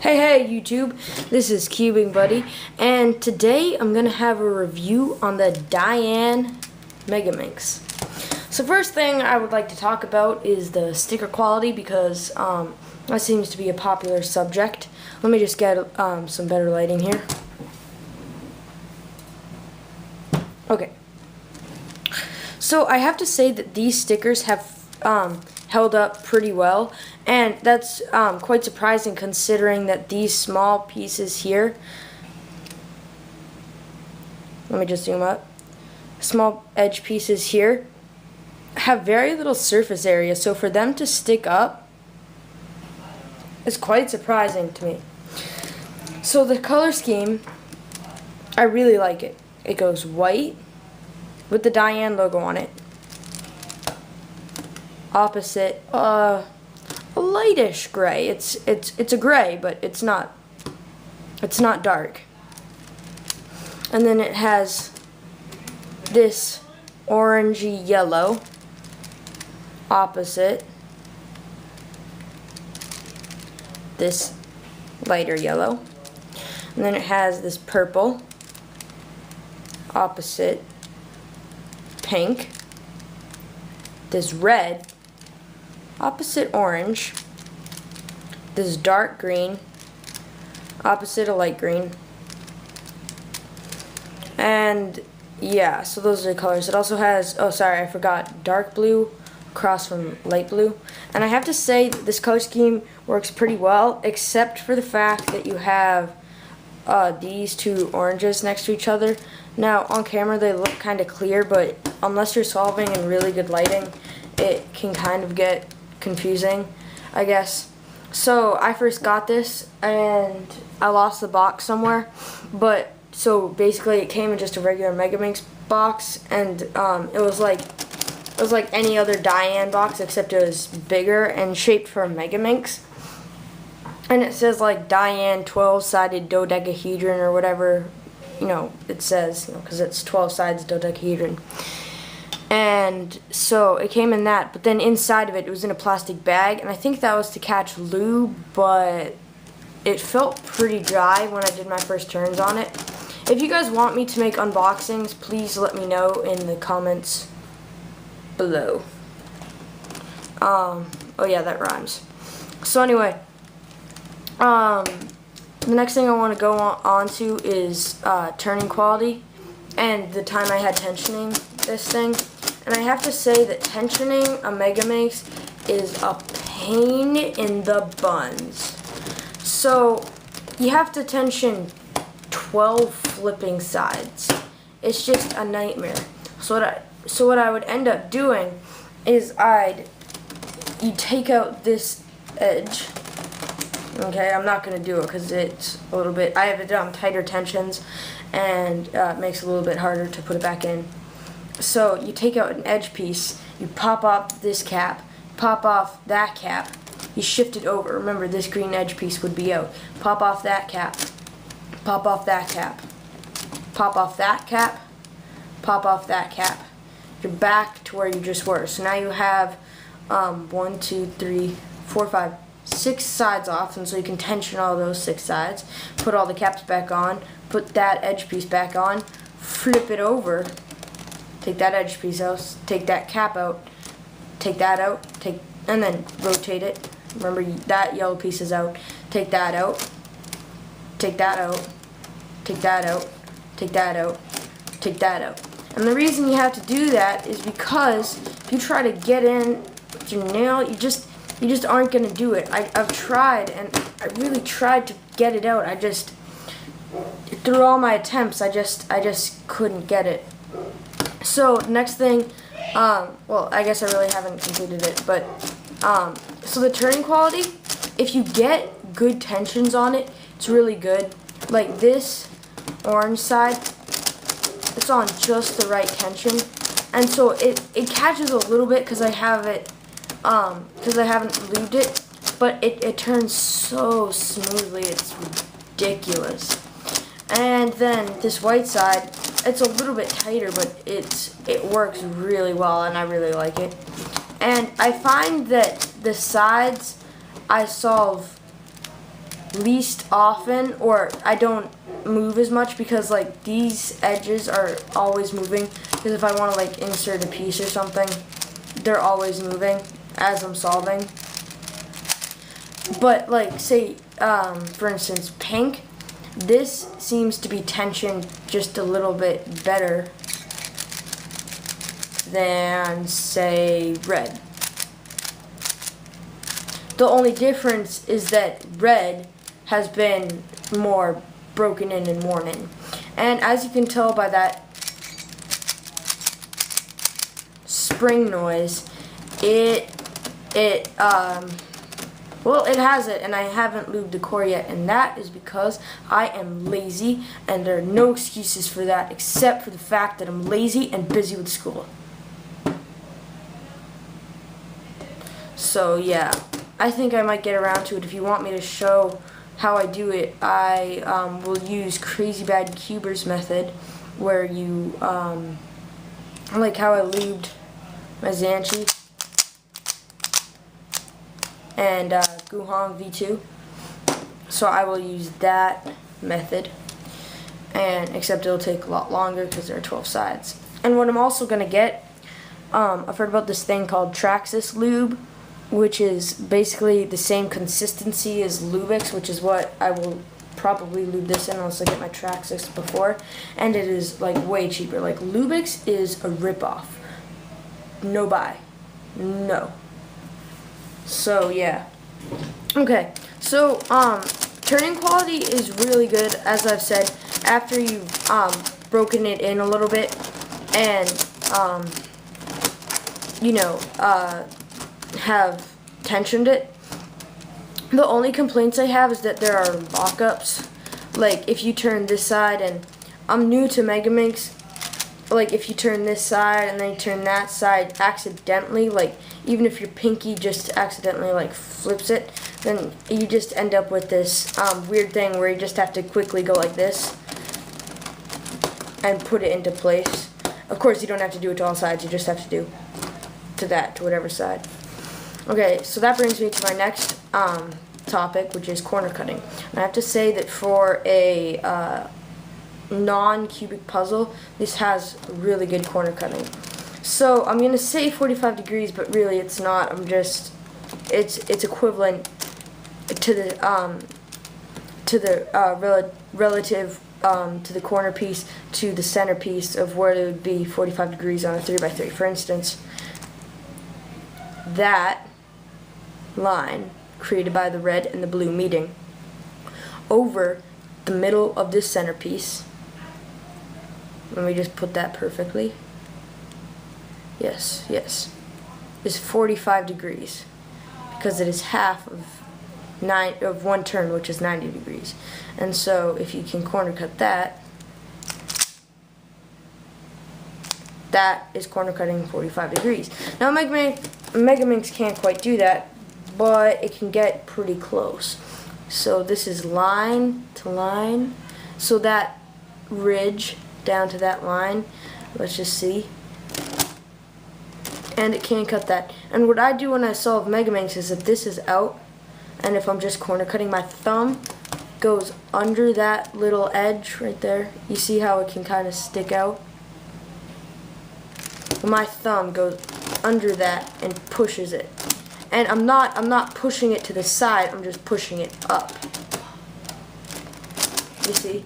Hey YouTube, this is Cubing Buddy, and today I'm going to have a review on the Dayan Megaminx. So first thing I would like to talk about is the sticker quality, because that seems to be a popular subject. Let me just get some better lighting here. Okay. So I have to say that these stickers have held up pretty well, and that's quite surprising considering that these small pieces here, let me just zoom up, small edge pieces here have very little surface area, so for them to stick up is quite surprising to me. So the color scheme, I really like it. It goes white with the Dayan logo on it. Opposite, a lightish gray. It's a gray, but it's not dark. And then it has this orangey yellow. Opposite, this lighter yellow. And then it has this purple. Opposite, pink. This red. Opposite orange, this dark green, opposite a light green, and yeah, so those are the colors. It also has, oh sorry, I forgot, dark blue across from light blue, and I have to say that this color scheme works pretty well, except for the fact that you have these two oranges next to each other. Now on camera they look kind of clear, but unless you're solving in really good lighting, it can kind of get confusing, I guess. So I first got this and I lost the box somewhere, but so basically it came in just a regular Megaminx box, and it was like any other Dayan box, except it was bigger and shaped for a Megaminx, and it says like Dayan 12-sided dodecahedron or whatever, you know, it says, because it's 12 sides dodecahedron. And so it came in that, but then inside of it, it was in a plastic bag, and I think that was to catch lube, but it felt pretty dry when I did my first turns on it. If you guys want me to make unboxings, please let me know in the comments below. Oh yeah, that rhymes. So anyway, the next thing I want to go on to is turning quality and the time I had tensioning this thing. And I have to say that tensioning a Megaminx is a pain in the buns. So you have to tension 12 flipping sides. It's just a nightmare. So what I would end up doing is you take out this edge. Okay, I'm not gonna do it because it's a little bit, I have it on tighter tensions, and it makes it a little bit harder to put it back in. So you take out an edge piece, you pop off this cap, pop off that cap, you shift it over. Remember, this green edge piece would be out. Pop off that cap, pop off that cap, pop off that cap, pop off that cap. You're back to where you just were. So now you have 1, 2, 3, 4, 5, 6 sides off, and so you can tension all those 6 sides. Put all the caps back on, put that edge piece back on, flip it over. Take that edge piece out, take that cap out, take that out, and then rotate it. Remember, that yellow piece is out. Take that out, take that out, take that out, take that out, take that out. And the reason you have to do that is because if you try to get in with your nail, you just aren't gonna do it. I've tried, and I really tried to get it out. Through all my attempts, I just couldn't get it. So next thing, well, I guess I really haven't completed it, but so the turning quality, if you get good tensions on it, it's really good. Like this orange side, it's on just the right tension, and so it catches a little bit because I haven't lubed it, but it turns so smoothly, it's ridiculous. And then this white side, it's a little bit tighter, but it works really well, and I really like it. And I find that the sides I solve least often, or I don't move as much because like these edges are always moving, because if I want to like insert a piece or something, they're always moving as I'm solving. But like say for instance pink, this seems to be tensioned just a little bit better than say red. The only difference is that red has been more broken in and worn in. And as you can tell by that spring noise, well, it has it, and I haven't lubed the core yet, and that is because I am lazy, and there are no excuses for that except for the fact that I'm lazy and busy with school. So yeah, I think I might get around to it. If you want me to show how I do it, I will use Crazy Bad Cuber's method, where you, like how I lubed my Zanchi and Guhong V2. So I will use that method, and except it'll take a lot longer because there are 12 sides. And what I'm also going to get, I've heard about this thing called Traxxas Lube, which is basically the same consistency as Lubix, which is what I will probably lube this in unless I get my Traxxas before. And it is like way cheaper. Like Lubix is a ripoff. No buy. No. So yeah. Okay. So turning quality is really good, as I've said, after you've broken it in a little bit and you know, have tensioned it. The only complaints I have is that there are lockups. Like if you turn this side, and I'm new to Megaminx, like if you turn this side and then you turn that side accidentally, like even if your pinky just accidentally like flips it, then you just end up with this weird thing where you just have to quickly go like this and put it into place. Of course you don't have to do it to all sides, you just have to do to that, to whatever side. Okay, so that brings me to my next topic, which is corner cutting. And I have to say that for a non-cubic puzzle, this has really good corner cutting. So I'm going to say 45 degrees, but really it's not. I'm just, it's equivalent to the relative to the corner piece to the center piece of where it would be 45 degrees on a 3x3. For instance, that line created by the red and the blue meeting over the middle of this centerpiece. Let me just put that perfectly. Yes, yes. Is 45 degrees because it is half of one turn, which is 90 degrees. And so if you can corner cut that, that is corner cutting 45 degrees. Now Megaminx can't quite do that, but it can get pretty close. So this is line to line. So that ridge down to that line, let's just see. And it can't cut that. And what I do when I solve Megaminx is if this is out, and if I'm just corner cutting, my thumb goes under that little edge right there. You see how it can kind of stick out? My thumb goes under that and pushes it. And I'm not pushing it to the side, I'm just pushing it up. You see?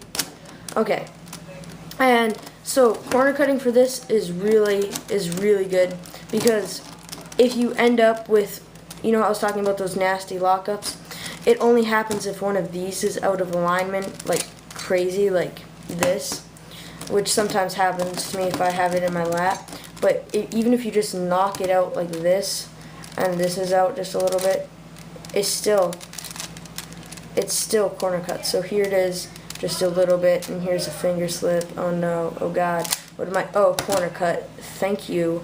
Okay. And so corner cutting for this is really good, because if you end up with, you know, I was talking about those nasty lockups, it only happens if one of these is out of alignment, like crazy, like this, which sometimes happens to me if I have it in my lap. But even if you just knock it out like this, and this is out just a little bit, it's still corner cut. So here it is, just a little bit, and here's a finger slip. Oh no, oh god, what am I? Oh, corner cut. Thank you.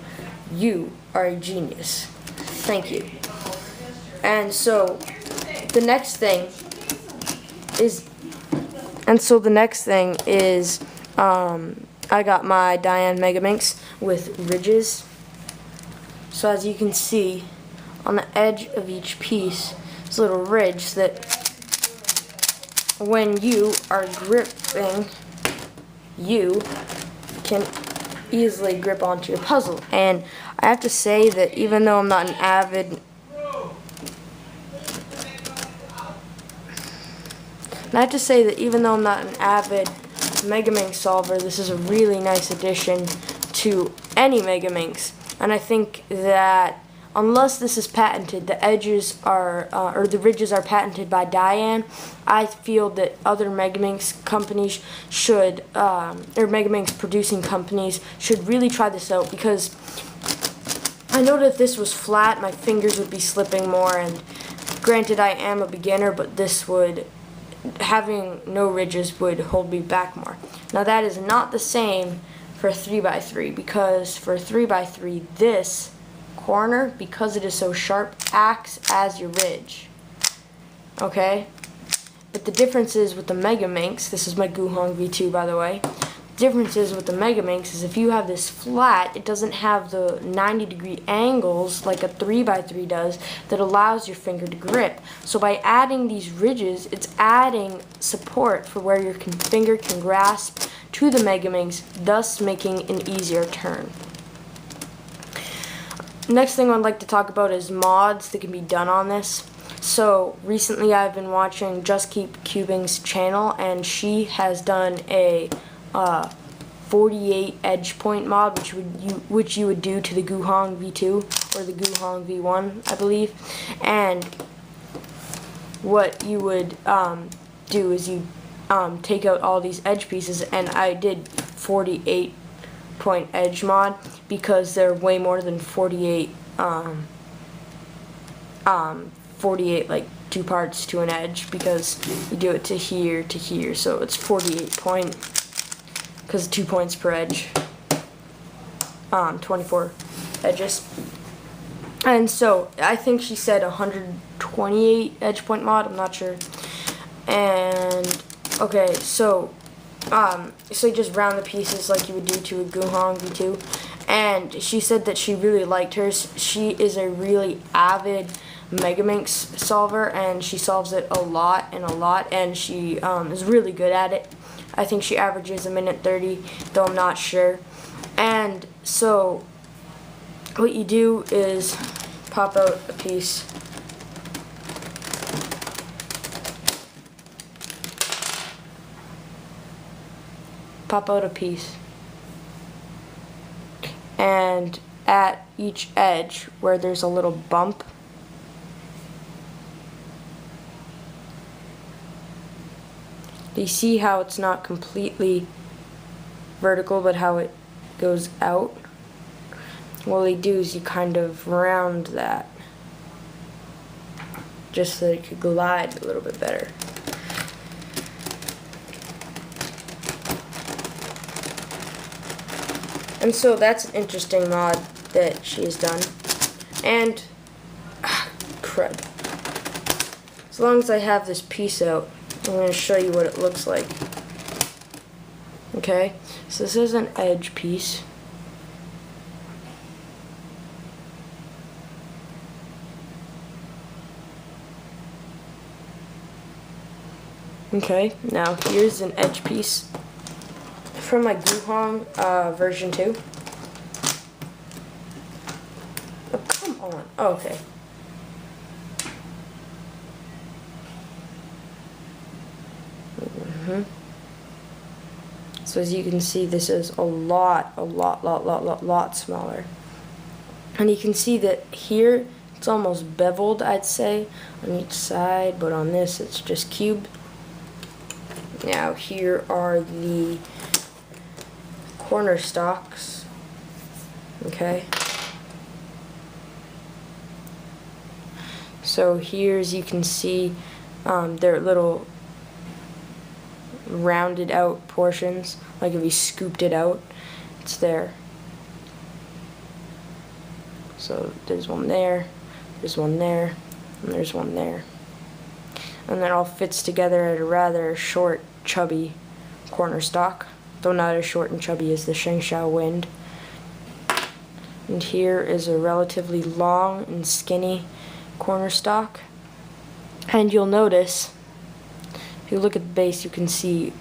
You are a genius. Thank you. And so the next thing is, I got my Dayan Megaminx with ridges. So as you can see, on the edge of each piece, there's a little ridge that when you are gripping, you can easily grip onto your puzzle. And I have to say that even though I'm not an avid Megaminx solver, this is a really nice addition to any Megaminx. And I think that unless this is patented, the edges are, or the ridges are patented by Dayan, I feel that other Megaminx companies should, or Megaminx producing companies should really try this out, because I know that if this was flat, my fingers would be slipping more, and granted I am a beginner, but this would, having no ridges would hold me back more. Now that is not the same for 3x3, because for 3x3, this corner, because it is so sharp, acts as your ridge. Okay? But the difference is with the Megaminx, this is my Guhong V2 by the way, the difference is with the Megaminx is if you have this flat, it doesn't have the 90-degree angles like a 3x3 does that allows your finger to grip. So by adding these ridges, it's adding support for where your finger can grasp to the Megaminx, thus making an easier turn. Next thing I'd like to talk about is mods that can be done on this. So recently I've been watching Just Keep Cubing's channel, and she has done a 48 edge point mod, which you would do to the Guhong V2 or the Guhong V1, I believe. And what you would do is you take out all these edge pieces, and I did 48 point edge mod because they're way more than 48 48 like 2 parts to an edge, because you do it to here, so it's 48 point, because 2 points per edge, 24 edges. And so I think she said 128 edge point mod, I'm not sure. And okay, so you just round the pieces like you would do to a Guhong V2. And she said that she really liked hers. She is a really avid Megaminx solver, and she solves it a lot, and she is really good at it. I think she averages a minute 30, though I'm not sure. And so what you do is pop out a piece. And at each edge where there's a little bump, do you see how it's not completely vertical, but how it goes out? What you do is you kind of round that, just so it could glide a little bit better. And so that's an interesting mod that she has done. And crud. As long as I have this piece out, I'm going to show you what it looks like. Okay, so this is an edge piece. Okay, now here's an edge piece from my Guhong version 2. Oh, come on. Oh, okay. So as you can see, this is a lot smaller. And you can see that here it's almost beveled, I'd say, on each side, but on this it's just cubed. Now here are the corner stalks. Okay. So here, as you can see, they're little rounded out portions, like if you scooped it out, it's there. So there's one there, there's one there, and there's one there. And that all fits together at a rather short, chubby corner stalk, though not as short and chubby as the Shengshao Wind. And here is a relatively long and skinny corner stalk. And you'll notice, if you look at the base, you can see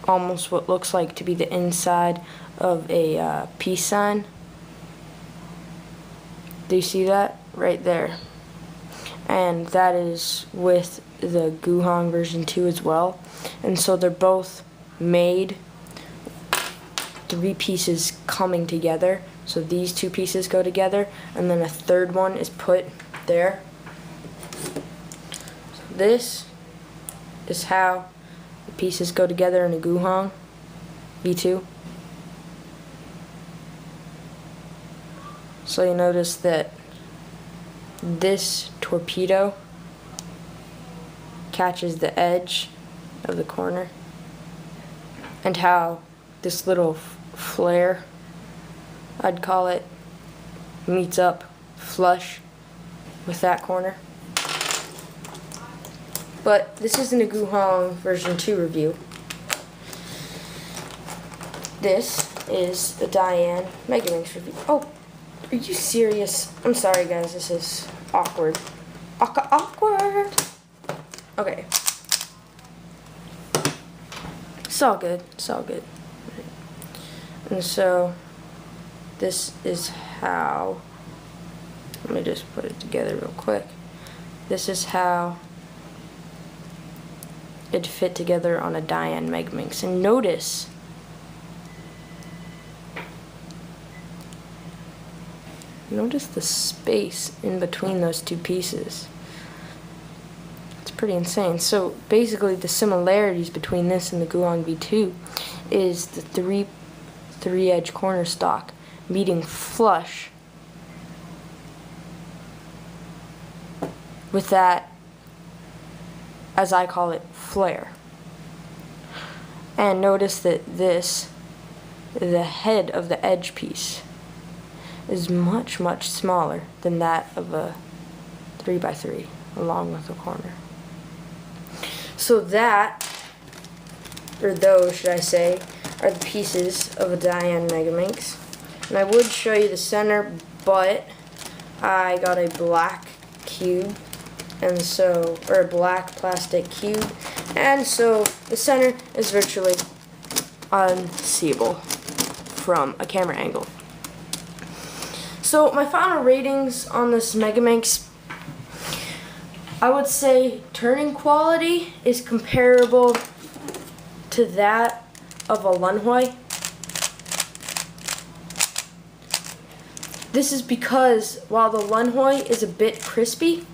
almost what looks like to be the inside of a peace sign. Do you see that? Right there. And that is with the Guhong version 2 as well. And so they're both made 3 pieces coming together. So these 2 pieces go together, and then a third one is put there. So this is how the pieces go together in a Guhong V2. So you notice that this torpedo catches the edge of the corner, and how this little flare, I'd call it, meets up flush with that corner. But this isn't a Guhong version 2 review. This is the Dayan Megaminx review. Oh, are you serious? I'm sorry guys, this is awkward. Awkward! Okay. It's all good. It's all good. And so, this is how, let me just put it together real quick. This is how it fit together on a Dayan Megaminx. And notice, the space in between those 2 pieces. It's pretty insane. So basically the similarities between this and the Guhong V2 is the three edge corner stock meeting flush with that, as I call it, flare. And notice that the head of the edge piece is much, much smaller than that of a 3x3 along with the corner. So that, or those should I say, are the pieces of a Dayan Megaminx. And I would show you the center, but I got a black cube, and so, or a black plastic cube, and so the center is virtually unseeable from a camera angle. So my final ratings on this Megaminx, I would say turning quality is comparable to that of a Lunhui. This is because while the Lunhui is a bit crispy,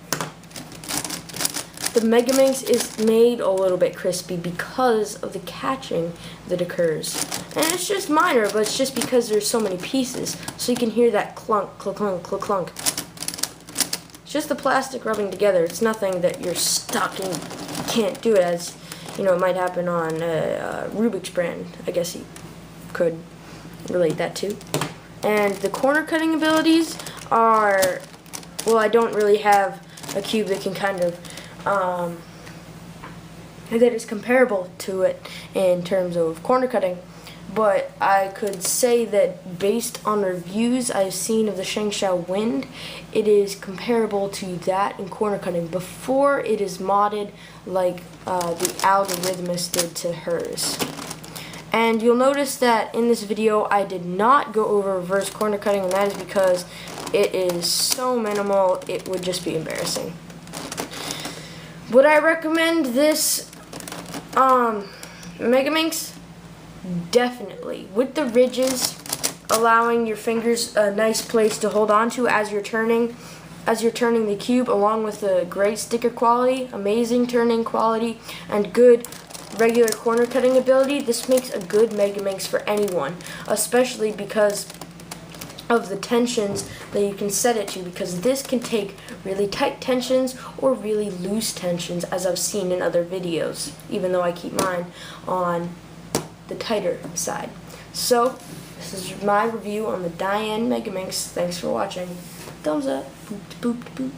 the Megaminx is made a little bit crispy because of the catching that occurs. And it's just minor, but it's just because there's so many pieces, so you can hear that clunk, clunk, clunk, clunk, clunk. It's just the plastic rubbing together. It's nothing that you're stuck and you can't do it, as you know, it might happen on Rubik's brand. I guess you could relate that to. And the corner cutting abilities are, well, I don't really have a cube that can kind of that is comparable to it in terms of corner cutting, but I could say that based on reviews I've seen of the Shengshao Wind, it is comparable to that in corner cutting before it is modded like the Algorithmus did to hers. And you'll notice that in this video I did not go over reverse corner cutting, and that is because it is so minimal it would just be embarrassing. Would I recommend this Megaminx? Definitely. With the ridges allowing your fingers a nice place to hold on to as you're turning the cube, along with the great sticker quality, amazing turning quality, and good regular corner cutting ability, this makes a good Megaminx for anyone, especially because of the tensions that you can set it to, because this can take really tight tensions or really loose tensions, as I've seen in other videos, even though I keep mine on the tighter side. So this is my review on the Dayan Megaminx. Thanks for watching. Thumbs up. Boop, boop, boop.